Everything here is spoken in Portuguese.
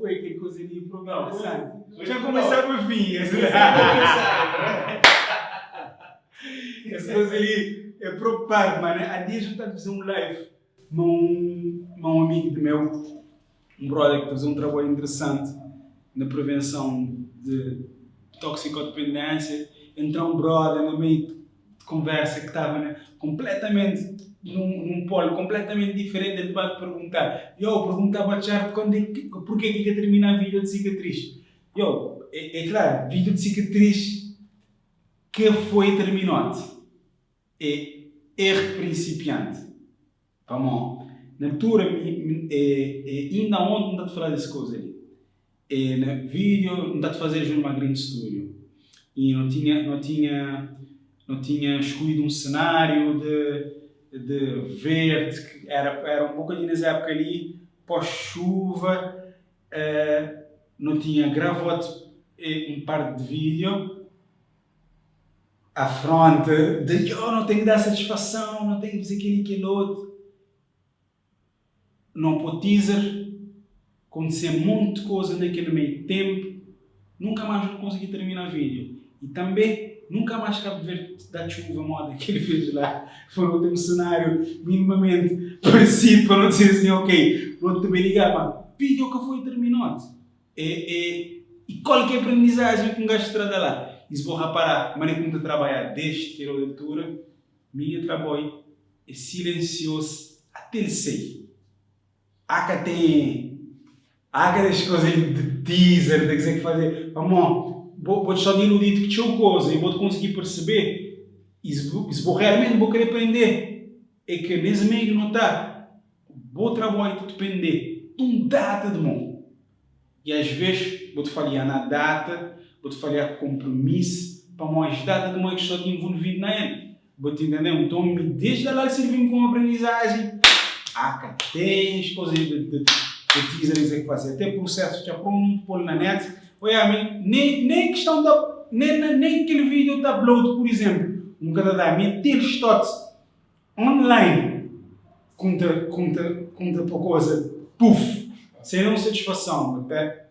Ué, que coisa ali, problema, Não, sabe? foi- Já foi- começava a vir. Essa coisa ali é preocupante, mano. Há dias eu estava a fazer um live. Um amigo meu, um brother que está a fazer um trabalho interessante na prevenção de toxicodependência. Entrou um brother no meio de conversa que estava, né, completamente num polo completamente diferente. Ele vai perguntar. Eu perguntava a Charles porquê que termina a vídeo de cicatriz. É claro, vídeo de cicatriz que foi terminado. É erro de principiante. Vamos, na altura, ainda ontem não está a falar dessa coisa ali. No vídeo, não está a fazer numa grande estúdio. E não tinha escolhido um cenário de verde, que era um pouco ali nessa época ali, pós-chuva, não tinha gravado parte de vídeo, à fronte de eu não tenho que dar satisfação, não tenho que dizer aquilo outro. Não pôr teaser, acontecer muita coisa naquele meio tempo, nunca mais não consegui terminar o vídeo. E também, nunca mais Cabo Verde da chuva moda que ele fez lá. Foi não ter um cenário minimamente parecido para não dizer assim, ok, não te bem ligar, mas vídeo que foi terminado. E qualquer aprendizagem que um gajo trata lá. E se vou reparar, mas nem como trabalhar desde que era a altura, meu trabalho é silencioso até ele sair. Há aquelas coisas de teaser, de que fazer, vamos, vou só dizer que tinha coisa e vou conseguir perceber, e se vou realmente vou querer aprender, é que nesse meio não está, vou trabalho de depender de um data de mão. E às vezes vou te falar na data, vou te falar compromisso, para mais data de mão que só te envolvido na ele. Vou te entender? Então, desde lá servir como aprendizagem, tem as coisas de teaser que fazer, até processo já pôr na net. Olha, nem questão da. Nem aquele vídeo de upload, por exemplo, um cada da minha, ter estotes online, conta para coisa, puf, sem não satisfação, até